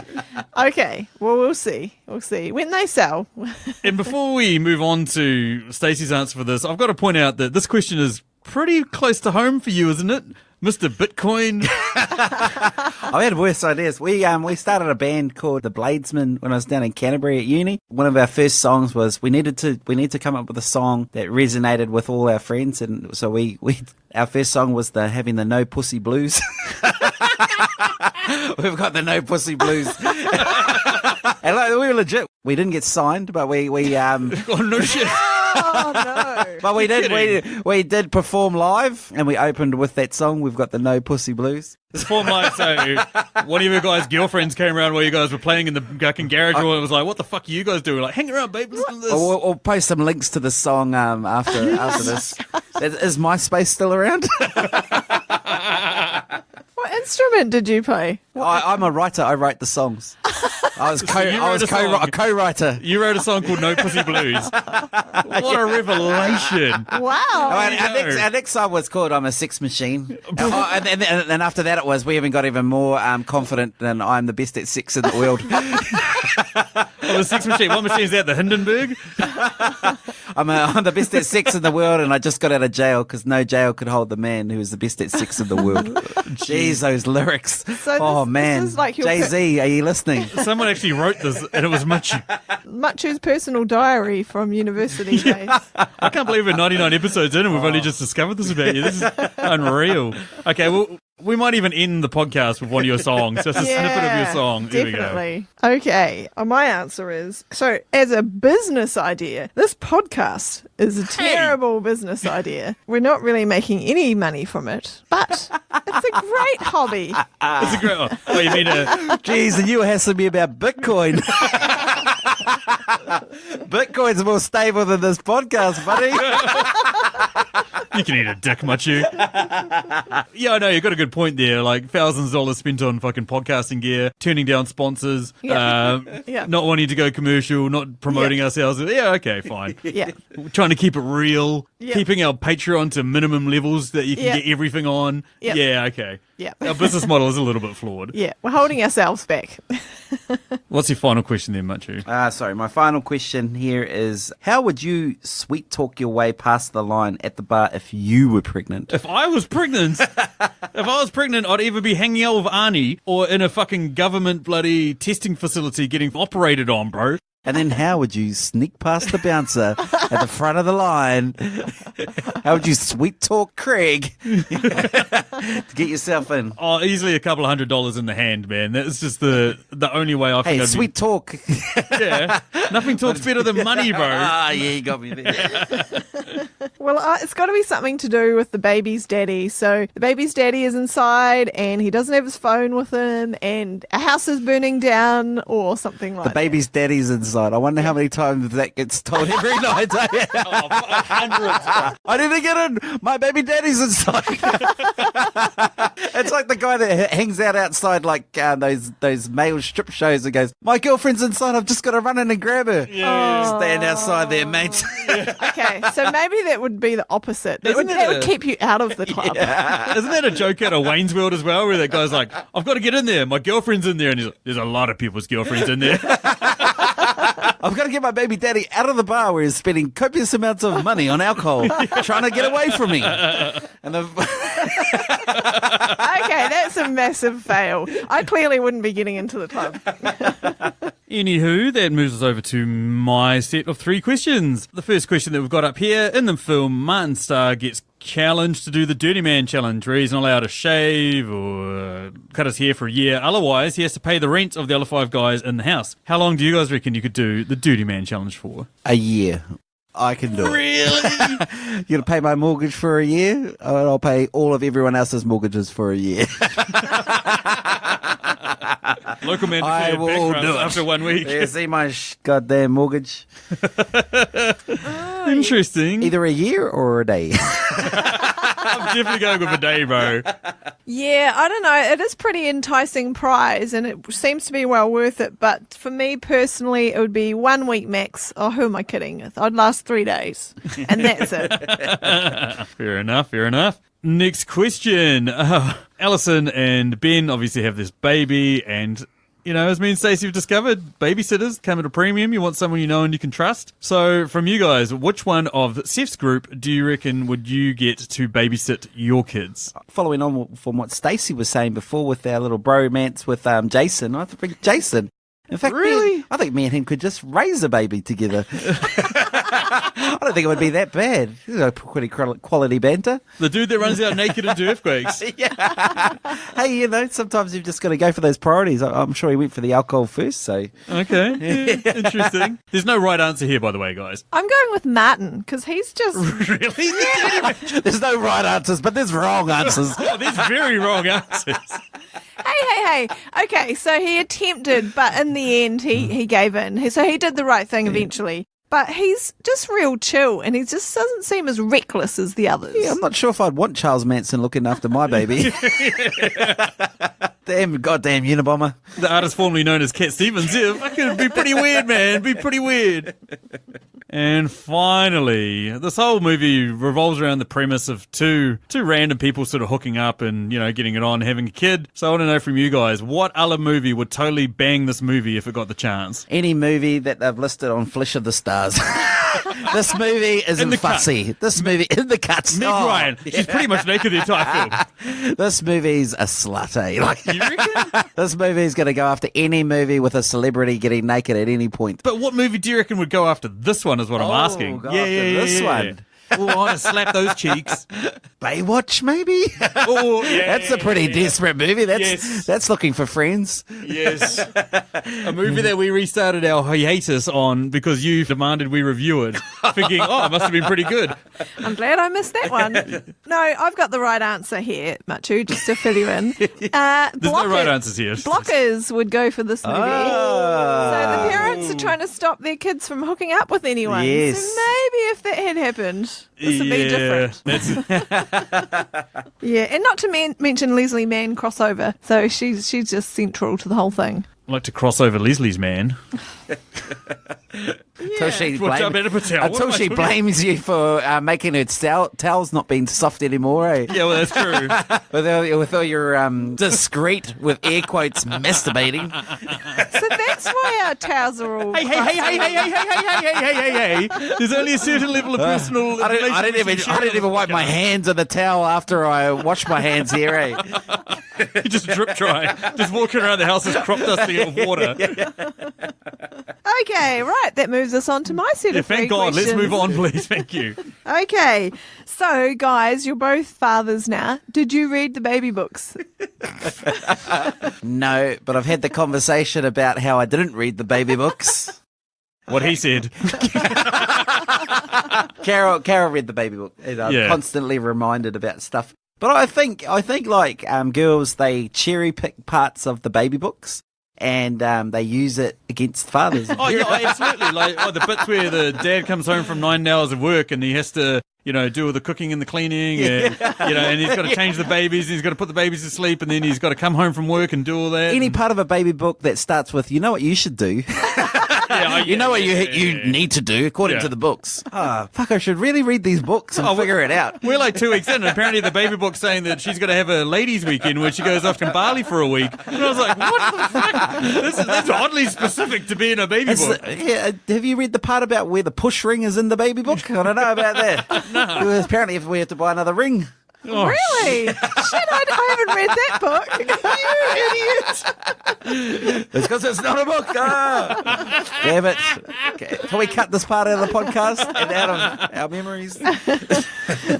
Okay, well, we'll see. We'll see when they sell. And before we move on to Stacey's answer for this, I've got to point out that this question is pretty close to home for you, isn't it, Mr. Bitcoin? I had worse ideas. We started a band called the Bladesmen when I was down in Canterbury at uni. One of our first songs was we need to come up with a song that resonated with all our friends, and so we our first song was having the No Pussy Blues. We've got the No Pussy Blues. And like, we were legit. We didn't get signed, but we Oh, no shit. Oh no! but we did perform live, and we opened with that song. We've got the No Pussy Blues. Perform like, so one of your guys' girlfriends came around while you guys were playing in the fucking garage, and it was like, what the fuck are you guys doing? Like, hang around, babe, listen to this. We'll post some links to the song after this. Is MySpace still around? What instrument did you play? I'm a writer. I write the songs. I was a co-writer. You wrote a song called No Pussy Blues. What a revelation. Wow! Our next song was called I'm a Sex Machine. And then after that it was we even got even more confident than I'm the best at sex in the world. Oh, the sex machine. What machine is that? The Hindenburg? I'm the best at sex in the world, and I just got out of jail because no jail could hold the man who was the best at sex in the world. Jeez, those lyrics. So man. this is like your Jay-Z, are you listening? Someone actually wrote this, and it was Machu. Machu's personal diary from university days. I can't believe we're 99 episodes in and we've only just discovered this about you. This is unreal. Okay, well, we might even end the podcast with one of your songs. Just a snippet of your song. There we go. Definitely. Okay, my answer is, so as a business idea, this podcast is a terrible business idea. We're not really making any money from it, but it's a great hobby. It's a great one. Oh, you mean Jeez, and you were hassling me about Bitcoin. Bitcoin's more stable than this podcast, buddy. you can eat a dick, Machu. Yeah, I know, you've got a good point there. Like, thousands of dollars spent on fucking podcasting gear, turning down sponsors, not wanting to go commercial, not promoting ourselves. Yeah, okay, fine. Yeah. Trying to keep it real, keeping our Patreon to minimum levels that you can get everything on. Yep. Yeah, okay. Yeah. Our business model is a little bit flawed. Yeah, we're holding ourselves back. What's your final question then, Machu? Sorry, my final question here is, how would you sweet talk your way past the line at the bar if you were pregnant? If I was pregnant, I'd either be hanging out with Arnie or in a fucking government bloody testing facility getting operated on, bro. And then how would you sneak past the bouncer at the front of the line? How would you sweet talk Craig to get yourself in? Oh, easily a couple of $100 in the hand, man. That's just the only way I think. Hey, sweet talk. Yeah, nothing talks better than money, bro. Yeah, you got me there. Well, it's got to be something to do with the baby's daddy. So the baby's daddy is inside and he doesn't have his phone with him and a house is burning down or something like that. The baby's daddy's inside. I wonder how many times that gets told every night. Hundreds. I need to get in. My baby daddy's inside. It's like the guy that hangs out outside like those male strip shows and goes, my girlfriend's inside. I've just got to run in and grab her. Yeah. Stand outside there, mate. Okay, so maybe that would be the opposite. That would keep you out of the club. Yeah. Isn't that a joke out of Wayne's World as well, where that guy's like, I've got to get in there. My girlfriend's in there. And he's like, there's a lot of people's girlfriends in there. I've got to get my baby daddy out of the bar where he's spending copious amounts of money on alcohol, trying to get away from me. And Okay, that's a massive fail. I clearly wouldn't be getting into the club. Anywho, that moves us over to my set of 3 questions. The first question that we've got up here, in the film, Martin Starr gets challenged to do the Dirty Man challenge, where he's not allowed to shave or cut his hair for a year. Otherwise, he has to pay the rent of the other 5 guys in the house. How long do you guys reckon you could do the Dirty Man challenge for? a year. I can do it. Really? You're going to pay my mortgage for a year, and I'll pay all of everyone else's mortgages for a year. Local man I declared will bankrupt do it. after 1 week. Yeah, see my goddamn mortgage. Interesting. Either a year or a day. I'm definitely going with a day, bro. Yeah, I don't know. It is pretty enticing prize and it seems to be well worth it. But for me personally, it would be 1 week max. Oh, who am I kidding? I'd last 3 days and that's it. Fair enough. Next question. Alison and Ben obviously have this baby and... You know, as me and Stacey have discovered, babysitters come at a premium. You want someone you know and you can trust. So, from you guys, which one of Seth's group do you reckon would you get to babysit your kids? Following on from what Stacey was saying before with our little bromance with Jason, I think Jason. In fact, Really? I think me and him could just raise a baby together. I don't think it would be that bad. This is a pretty quality banter. The dude that runs out naked into earthquakes. Yeah. Hey, you know, sometimes you've just got to go for those priorities. I'm sure he went for the alcohol first, so. Okay, yeah, interesting. There's no right answer here, by the way, guys. I'm going with Martin because he's just... Really? There's no right answers, but there's wrong answers. There's very wrong answers. Hey. Okay, so he attempted, but in the end, he gave in. So he did the right thing eventually. But he's just real chill, and he just doesn't seem as reckless as the others. Yeah, I'm not sure if I'd want Charles Manson looking after my baby. Goddamn Unabomber. The artist formerly known as Cat Stevens. Yeah, fucking be pretty weird, man. Be pretty weird. And finally, this whole movie revolves around the premise of two random people sort of hooking up and, you know, getting it on, having a kid. So I want to know from you guys, what other movie would totally bang this movie if it got the chance? Any movie that they've listed on Flesh of the Stars. This movie isn't fussy. This movie in the cuts. Meg Ryan. She's pretty much naked the entire film. This movie's a slut, eh? Like, You reckon? this movie's going to go after any movie with a celebrity getting naked at any point. But what movie do you reckon would go after this one is what I'm asking. Go after this one. Oh, I want to slap those cheeks. Baywatch, maybe? Oh, yeah. That's a pretty desperate movie. That's looking for friends. Yes. A movie that we restarted our hiatus on because you demanded we review it, thinking, oh, it must have been pretty good. I'm glad I missed that one. No, I've got the right answer here, Machu, just to fill you in. There's no right answers here. Blockers would go for this movie. Oh. So the parents are trying to stop their kids from hooking up with anyone. Yes. So maybe if that had happened, this would be different. Yeah, and not to mention Leslie Mann crossover. So she's just central to the whole thing. I'd like to cross over Leslie's man. Until she, Watch out, Better Patel. What until am I she talking blames you for making her towels not being soft anymore, eh? Yeah, well, that's true. With all your discreet, with air quotes, masturbating. So that's why our towels are all... Hey. There's only a certain level of personal... I didn't even wipe my hands on the towel after I washed my hands here, eh? Just drip dry. Just walking around the house just crop dusting it with water. Okay, right. That moves us on to my set Yeah, of thank three God. Let's questions. move on, please. Thank you. Okay. So, guys, you're both fathers now. Did you read the baby books? No, but I've had the conversation about how I didn't read the baby books. What he said. Carol read the baby book, and I'm Yeah. constantly reminded about stuff. But I think like girls, they cherry pick parts of the baby books and they use it against fathers. Oh, yeah, absolutely. Like the bits where the dad comes home from 9 hours of work and he has to, you know, do all the cooking and the cleaning and, you know, and he's got to change the babies and he's got to put the babies to sleep and then he's got to come home from work and do all that. Any part of a baby book that starts with, you know what you should do. You know what you need to do according to the books. Fuck, I should really read these books and figure it out. We're like 2 weeks in, and apparently the baby book's saying that she's going to have a ladies' weekend where she goes off to Bali for a week. And I was like, what the fuck? That's oddly specific to be in a baby book. Have you read the part about where the push ring is in the baby book? I don't know about that. No. Apparently, if we have to buy another ring. Oh, Really? Shit, I haven't read that book. You idiot. It's because it's not a book. Damn it. Okay. Can we cut this part out of the podcast and out of our memories?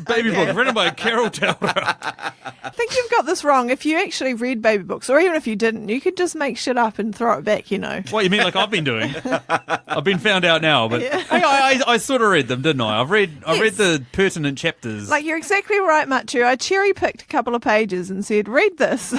Baby book written by Carol Taylor. I think you've got this wrong. If you actually read baby books, or even if you didn't, you could just make shit up and throw it back, you know. What, you mean like I've been doing? I've been found out now, but hey, I sort of read them, didn't I? I read the pertinent chapters. Like, you're exactly right, Matt. Machu, I cherry-picked a couple of pages and said, read this.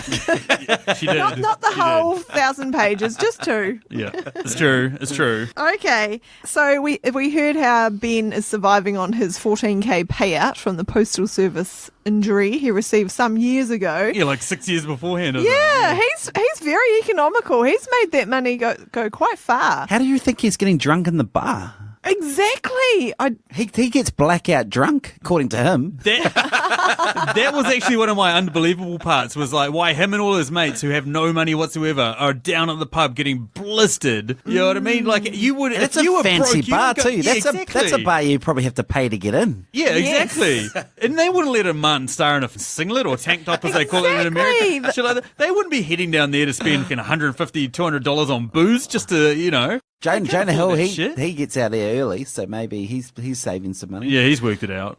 She did. Not the She whole did. 1,000 pages, just 2. Yeah, it's true. It's true. Okay, so we heard how Ben is surviving on his 14k payout from the Postal Service injury he received some years ago. Yeah, like 6 years beforehand. Isn't Yeah, it? he's very economical. He's made that money go quite far. How do you think he's getting drunk in the bar? Exactly. He gets blackout drunk, according to him. That was actually one of my unbelievable parts, was like why him and all his mates who have no money whatsoever are down at the pub getting blistered. You know what I mean? Like you would, And it's if you a were fancy broke, you bar would go- too. Yeah, That's a bar you probably have to pay to get in. Yeah, Yes. exactly. And they wouldn't let a man star in a singlet or tank top, as they call it in America. Exactly. Shit like that. They wouldn't be heading down there to spend $150, $200 on booze just to, you know. Jonah Hill, afford that he shit. gets out there early, so maybe he's saving some money. Yeah, he's worked it out.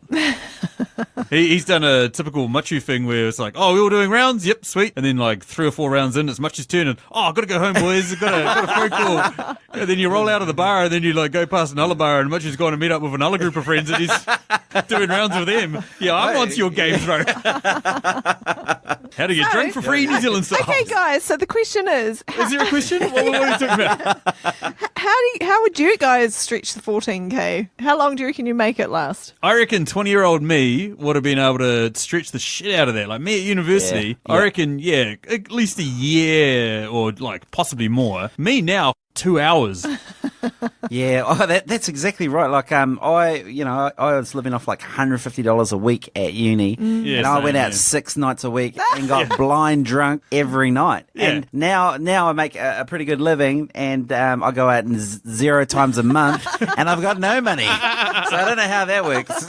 He's done a typical Machu thing where it's like, oh, we're all doing rounds? Yep, sweet. And then like 3 or 4 rounds in, it's Machu's turn and, oh, I've got to go home, boys. I've got a phone call. And then you roll out of the bar and then you like go past another bar and Machu's gone to meet up with another group of friends and he's doing rounds with them. Yeah, I'm onto your game, bro. How to get drunk for free in New Zealand style. Okay, guys, so the question is, Is there a question? What are you talking about? how would you guys stretch the 14k? How long do you reckon you make it last? I reckon 20-year-old me would have been able to stretch the shit out of that. Like me at university, Yeah. I reckon, yeah, at least a year or like possibly more. Me now, 2 hours. Yeah, that's exactly right. Like, I was living off like $150 a week at uni, Yeah, and I same, went out yeah. 6 nights a week and got blind drunk every night. Yeah. And now I make a pretty good living, and I go out 0 times a month, and I've got no money. So I don't know how that works.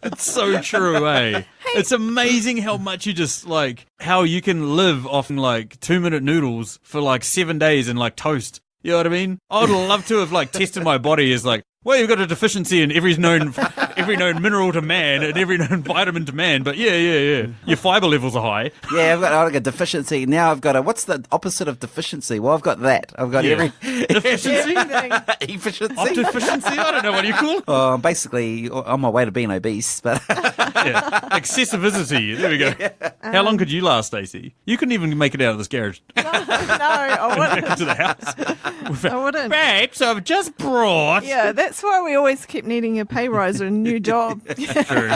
It's so true, eh? It's amazing how much you just like, how you can live off like 2-minute noodles for like 7 days and like toast. You know what I mean? I would love to have like tested my body as like, well, you've got a deficiency in every known mineral to man and every known vitamin to man. But yeah. Your fiber levels are high. Yeah, I've got a deficiency. Now I've got what's the opposite of deficiency? Well, I've got that. I've got Yeah. Everything. efficiency. Deficiency? I don't know what you call it. Oh, I'm basically on my way to being obese, but Yeah. Excessivity. There we go. How long could you last, Stacey? You couldn't even make it out of this garage. No, I Back wouldn't. into the house. I wouldn't. Babes, I've just brought. Yeah, that's why we always keep needing a pay rise or a new job. True.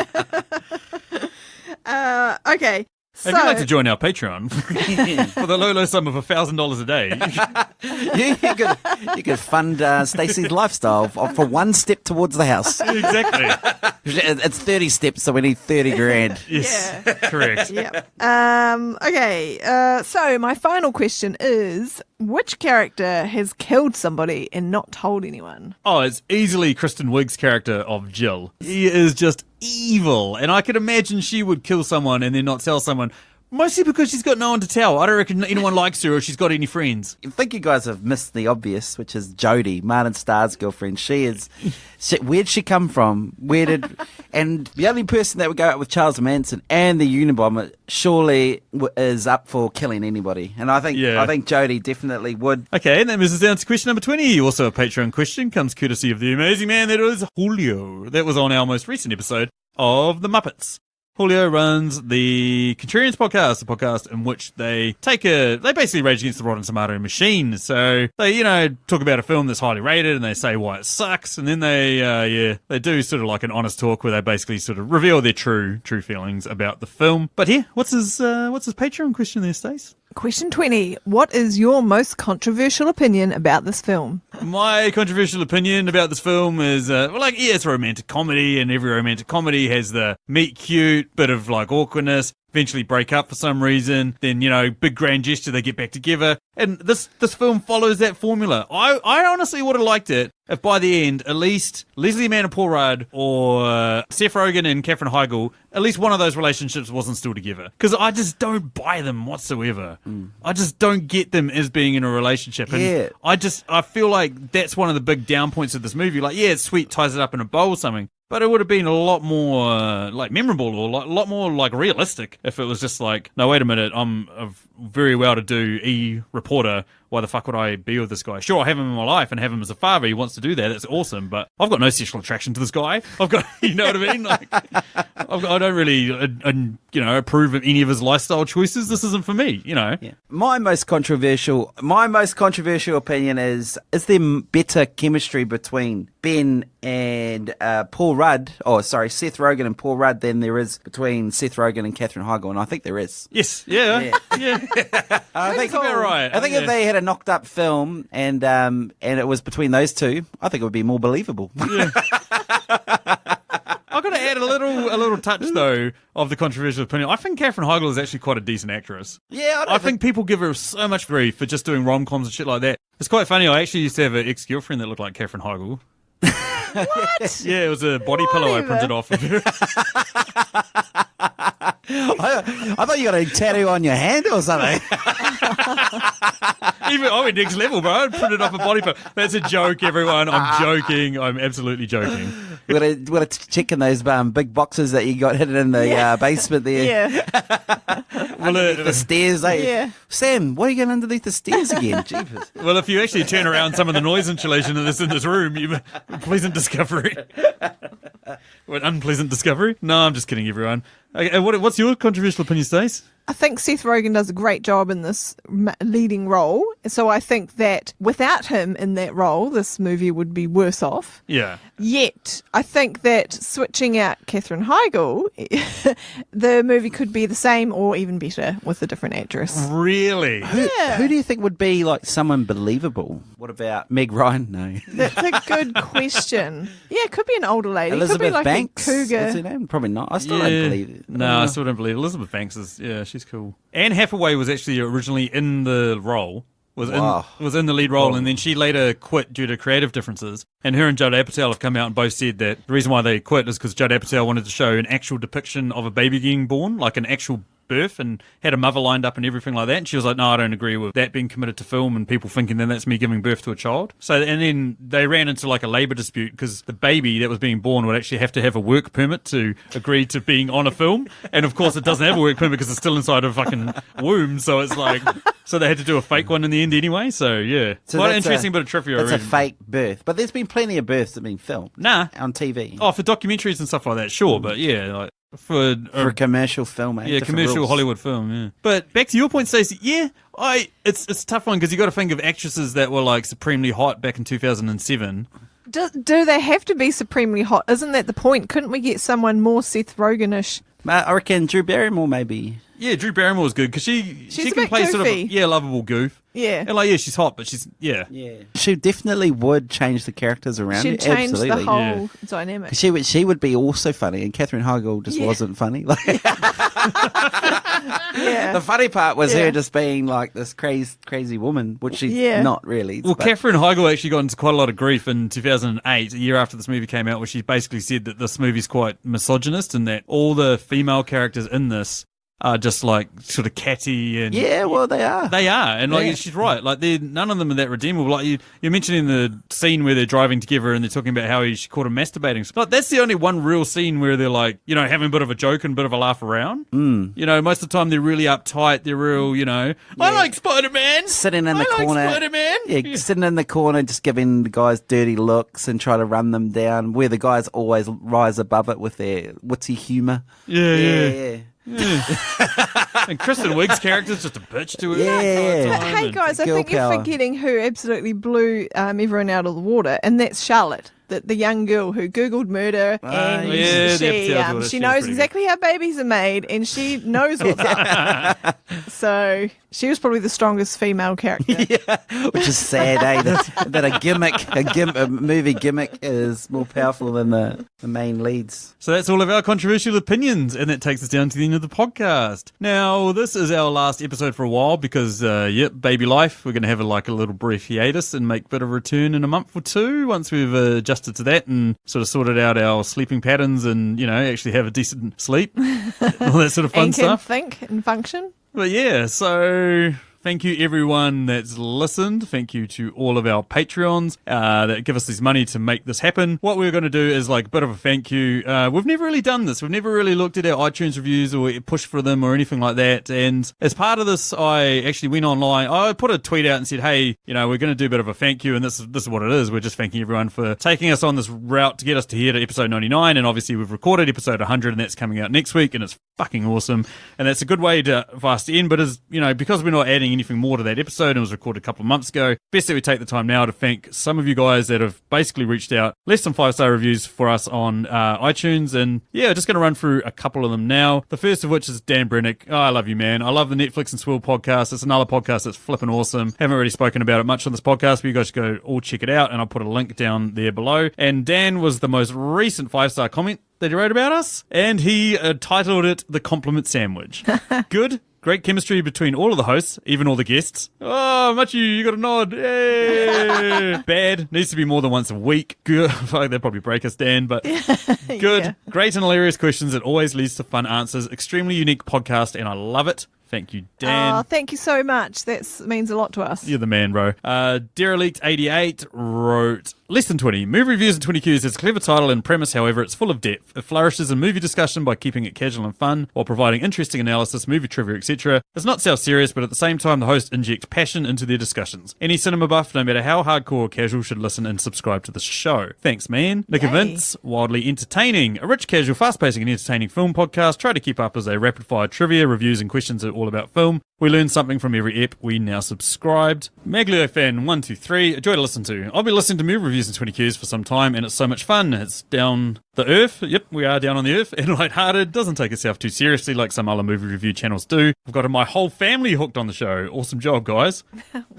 Okay. So, If you'd like to join our Patreon for the low sum of $1,000 a day, you could fund Stacey's lifestyle for 1 step towards the house. exactly. It's 30 steps, so we need 30 grand. Yes, Yeah. correct. Yep. Okay. So my final question is, which character has killed somebody and not told anyone? Oh, it's easily Kristen Wiig's character of Jill. He is just evil, and I could imagine she would kill someone and then not tell someone. Mostly because she's got no one to tell. I don't reckon anyone likes her or she's got any friends. I think you guys have missed the obvious, which is Jodie, Martin Starr's girlfriend. Where'd she come from? And the only person that would go out with Charles Manson and the Unabomber surely is up for killing anybody. And I think Jodie definitely would. Okay, and that moves us down to question number 20. Also a Patreon question, comes courtesy of the amazing man that is Julio. That was on our most recent episode of The Muppets. Julio runs the Contrarians podcast, a podcast in which they basically rage against the Rotten Tomato machine. So they, talk about a film that's highly rated and they say why it sucks. And then they do sort of like an honest talk where they basically sort of reveal their true feelings about the film. But yeah, what's his Patreon question there, Stace? Question 20. What is your most controversial opinion about this film? My controversial opinion about this film is, it's a romantic comedy, and every romantic comedy has the meet cute, bit of like awkwardness, eventually break up for some reason, then, big grand gesture, they get back together. And this film follows that formula. I honestly would have liked it if by the end, at least Leslie Mann Paul Rudd or Seth Rogen and Katherine Heigl, at least one of those relationships wasn't still together. Because I just don't buy them whatsoever. I just don't get them as being in a relationship. And Yeah. I feel like that's one of the big down points of this movie. Like, yeah, it's sweet, ties it up in a bow or something. But it would have been a lot more memorable or a lot more realistic if it was just like, no, wait a minute, I'm a very well-to-do reporter why the fuck would I be with this guy? Sure, I have him in my life and have him as a father. He wants to do that. That's awesome. But I've got no sexual attraction to this guy. I've got, you know what I mean? Like, I don't really, approve of any of his lifestyle choices. This isn't for me, you know. Yeah. My most controversial opinion is there better chemistry between Ben and Paul Rudd, Seth Rogen and Paul Rudd than there is between Seth Rogen and Katherine Heigl, and I think there is. Yes, yeah. I think about right. I think if they had a knocked up film and it was between those two, I think it would be more believable. Yeah. I've got to add a little touch though of the controversial opinion. I think Katherine Heigl is actually quite a decent actress. Yeah, I think people give her so much grief for just doing rom-coms and shit like that. It's quite funny. I actually used to have an ex-girlfriend that looked like Katherine Heigl. What? Yeah, it was a body pillow I printed off of her. I thought you got a tattoo on your hand or something. I went next level, bro. I printed off a body pillow. That's a joke, everyone. I'm joking. I'm absolutely joking. We got to check in those big boxes that you got hidden in the basement there. Yeah. Underneath the stairs, eh? Yeah. Sam, why are you going underneath the stairs again? Jeepers. Well, if you actually turn around some of the noise insulation that's in this room, pleasant discovery. What, unpleasant discovery? No, I'm just kidding, everyone. Okay, what's your controversial opinion, Stace? I think Seth Rogen does a great job in this leading role. So I think that without him in that role, this movie would be worse off. Yeah. Yet, I think that switching out Katherine Heigl, the movie could be the same or even better with a different actress. Really? Who do you think would be like someone believable? What about Meg Ryan? No. That's a good question. Yeah, it could be an older lady. Elizabeth could be like Banks? a cougar. What's her name? Probably not. I still don't believe it. No, I still don't believe it. Elizabeth Banks is, she's cool. Anne Hathaway was actually originally in the role. Was in the lead role, and then she later quit due to creative differences. And her and Judd Apatow have come out and both said that the reason why they quit is because Judd Apatow wanted to show an actual depiction of a baby getting born, like an actual birth, and had a mother lined up and everything like that. And she was like, no, I don't agree with that being committed to film and people thinking then that's me giving birth to a child. So, and then they ran into like a labour dispute because the baby that was being born would actually have to have a work permit to agree to being on a film. And of course it doesn't have a work permit because it's still inside a fucking womb. So it's like, so they had to do a fake one in the end anyway. So yeah, So quite an that's interesting bit of trivia. It's a fake birth. But there's been plenty of births that have been filmed. Nah. On TV. Oh, for documentaries and stuff like that, sure. But yeah, like for a commercial film, yeah, commercial rules. Hollywood film, yeah. But back to your point, Stacey, it's a tough one because you got to think of actresses that were like supremely hot back in 2007. Do they have to be supremely hot? Isn't that the point? Couldn't we get someone more Seth Rogen-ish? I reckon Drew Barrymore maybe. Yeah, Drew Barrymore's good because she a can bit play sort of goofy. lovable goof. Yeah. And like she's hot, but she's Yeah. She definitely would change the characters around. She'd change Absolutely. the whole Yeah. dynamic. She would be also funny, and Katherine Heigl just wasn't funny. Like Yeah. the funny part was Yeah. her just being like this crazy woman, which she's Yeah. not really. Well, but- Katherine Heigl actually got into quite a lot of grief in 2008, a year after this movie came out, where she basically said that this movie's quite misogynist and that all the female characters in this are just like sort of catty and Yeah, well, they are. They are, and like Yeah. she's right. Like none of them are that redeemable. Like you're mentioning the scene where they're driving together and they're talking about how she caught him masturbating. Like that's the only one real scene where they're like, having a bit of a joke and a bit of a laugh around. Most of the time they're really uptight. They're real, I like Spider-Man. Sitting in the I corner. like Spider-Man. Yeah, sitting in the corner, just giving the guys dirty looks and try to run them down. Where the guys always rise above it with their witty humour. Yeah. And Kristen Wiig's character's just a bitch to her. Yeah. But hey guys, I girl think you're power. forgetting who absolutely blew everyone out of the water, and that's Charlotte, the young girl who Googled murder, and yeah, the episode was- she she was knows pretty exactly how babies are made, and she knows what's up. So she was probably the strongest female character. Which is sad, eh? That a movie gimmick is more powerful than the main leads. So that's all of our controversial opinions, and that takes us down to the end of the podcast. Now, this is our last episode for a while because, baby life. We're going to have a little brief hiatus and make a bit of a return in a month or two once we've adjusted to that and sort of sorted out our sleeping patterns and, actually have a decent sleep. All that sort of fun and can stuff. think and function. But yeah, so Thank you, everyone that's listened. Thank you to all of our Patreons that give us this money to make this happen. What we're going to do is like a bit of a thank you. We've never really done this. We've never really looked at our iTunes reviews or pushed for them or anything like that. And as part of this, I actually went online. I put a tweet out and said, hey, we're going to do a bit of a thank you. And this is what it is. We're just thanking everyone for taking us on this route to get us to here to episode 99. And obviously we've recorded episode 100 and that's coming out next week. And it's fucking awesome. And that's a good way for us to end. But as because we're not adding anything more to that episode and it was recorded a couple of months ago, best that we take the time now to thank some of you guys that have basically reached out, less than 5-star reviews for us on iTunes. And yeah, just going to run through a couple of them now. The first of which is Dan Brennick. Oh, I love you, man. I love the Netflix and Swill podcast. It's another podcast that's flipping awesome. Haven't really spoken about it much on this podcast, but you guys should go all check it out. And I'll put a link down there below. And Dan was the most recent 5-star comment that he wrote about us, and he titled it The Compliment Sandwich. Good. Great chemistry between all of the hosts, even all the guests. Oh, Machu, you got a nod. Yay. Bad. Needs to be more than once a week. Good. Fuck, they'll probably break us, Dan, but good. Yeah. Great and hilarious questions. It always leads to fun answers. Extremely unique podcast, and I love it. Thank you, Dan. Oh, thank you so much. That means a lot to us. You're the man, bro. Derelict88 wrote, Less Than 20. Movie Reviews in 20 Qs is a clever title and premise, however, it's full of depth. It flourishes in movie discussion by keeping it casual and fun, while providing interesting analysis, movie trivia, etc. It's not self-serious, but at the same time, the host injects passion into their discussions. Any cinema buff, no matter how hardcore or casual, should listen and subscribe to the show. Thanks, man. Nick and Vince, wildly entertaining. A rich, casual, fast-pacing and entertaining film podcast. Try to keep up as a rapid-fire trivia, reviews and questions are all about film. We learn something from every ep. We now subscribed. Maglio fan 123, a joy to listen to. I'll be listening to movie reviews in 20 Qs for some time, and it's so much fun. It's down the earth. Yep, we are down on the earth, and lighthearted. Doesn't take itself too seriously like some other movie review channels do. I've got my whole family hooked on the show. Awesome job, guys.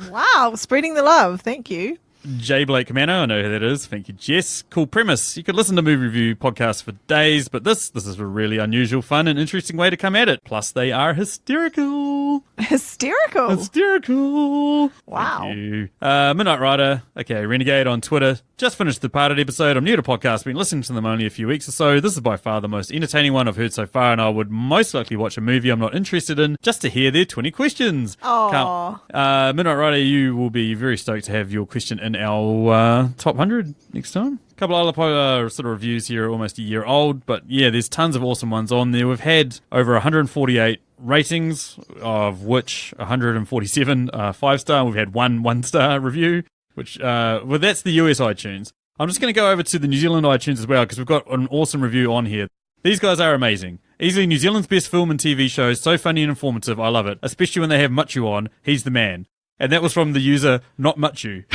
Wow, spreading the love. Thank you. J. Blake Comano, I know who that is. Thank you, Jess. Cool premise. You could listen to movie review podcasts for days, but this is a really unusual, fun, and interesting way to come at it. Plus, they are hysterical. Hysterical? Hysterical. Wow. Thank you. Midnight Rider, okay, Renegade on Twitter. Just finished the Departed episode. I'm new to podcasts, been listening to them only a few weeks or so. This is by far the most entertaining one I've heard so far, and I would most likely watch a movie I'm not interested in just to hear their 20 questions. Oh. Midnight Rider, you will be very stoked to have your question in our top 100 next time. A couple other sort of reviews here, almost a year old, but yeah, there's tons of awesome ones on there. We've had over 148 ratings, of which 147 5-star. We've had one 1-star review, which that's the US iTunes. I'm just going to go over to the New Zealand iTunes as well, because we've got an awesome review on here. These guys are amazing. Easily New Zealand's best film and TV show. So funny and informative. I love it. Especially when they have Machu on. He's the man. And that was from the user, Not Machu.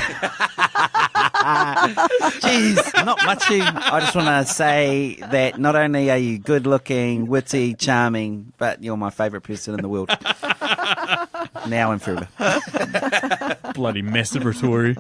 Jeez, Not Machu. I just want to say that not only are you good looking, witty, charming, but you're my favourite person in the world. Now and forever. Bloody masturbatory.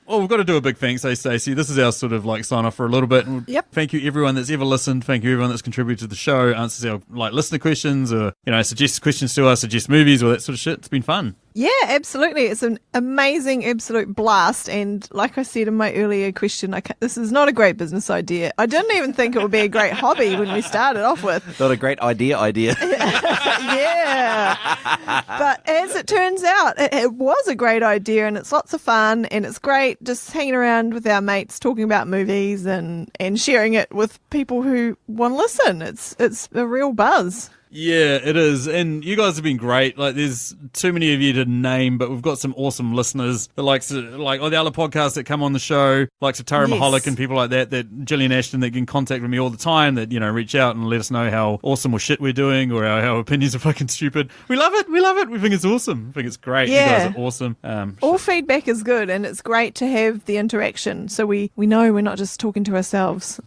Well, we've got to do a big thanks, Stacey. This is our sort of like sign off for a little bit. Yep. Thank you everyone that's ever listened. Thank you everyone that's contributed to the show, answers our listener questions, or suggests questions to us, suggests movies, or that sort of shit. It's been fun. Yeah, absolutely. It's an amazing, absolute blast. And like I said in my earlier question, this is not a great business idea. I didn't even think it would be a great hobby when we started off with. Not a great idea. Yeah. But as it turns out, it was a great idea, and it's lots of fun, and it's great just hanging around with our mates, talking about movies and sharing it with people who want to listen. It's a real buzz. Yeah, it is. And you guys have been great. Like, there's too many of you to name, but we've got some awesome listeners that likes the other podcasts that come on the show, like Tara Mahalik and people like that Gillian Ashton that get in contact with me all the time, that, reach out and let us know how awesome or shit we're doing, or our opinions are fucking stupid. We love it. We think it's awesome. We think it's great. Yeah. You guys are awesome. All feedback is good, and it's great to have the interaction. So we know we're not just talking to ourselves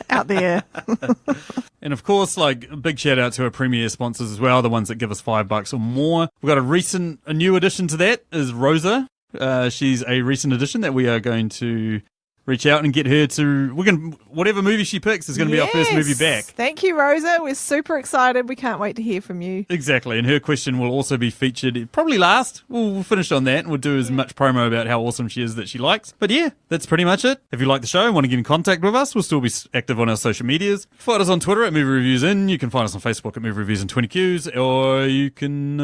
out there. And of course, a big shout out to our premier sponsors as well, the ones that give us $5 or more. We've got a new addition to that is Rosa. She's a recent addition that we are going to reach out and get her to. Whatever movie she picks is going to be our first movie back. Thank you, Rosa. We're super excited. We can't wait to hear from you. Exactly, and her question will also be featured probably last. We'll finish on that, and we'll do as much promo about how awesome she is that she likes. But yeah, that's pretty much it. If you like the show and want to get in contact with us, we'll still be active on our social medias. Find us on Twitter at Movie Reviews In. You can find us on Facebook at Movie Reviews in 20Qs, or you can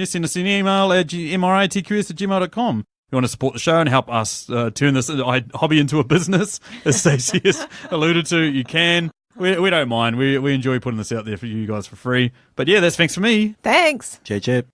send us an email at mitqs@gmail.com. If you want to support the show and help us turn this hobby into a business, as Stacey has alluded to, you can. We don't mind. We enjoy putting this out there for you guys for free. But yeah, that's thanks for me. Thanks. Chip.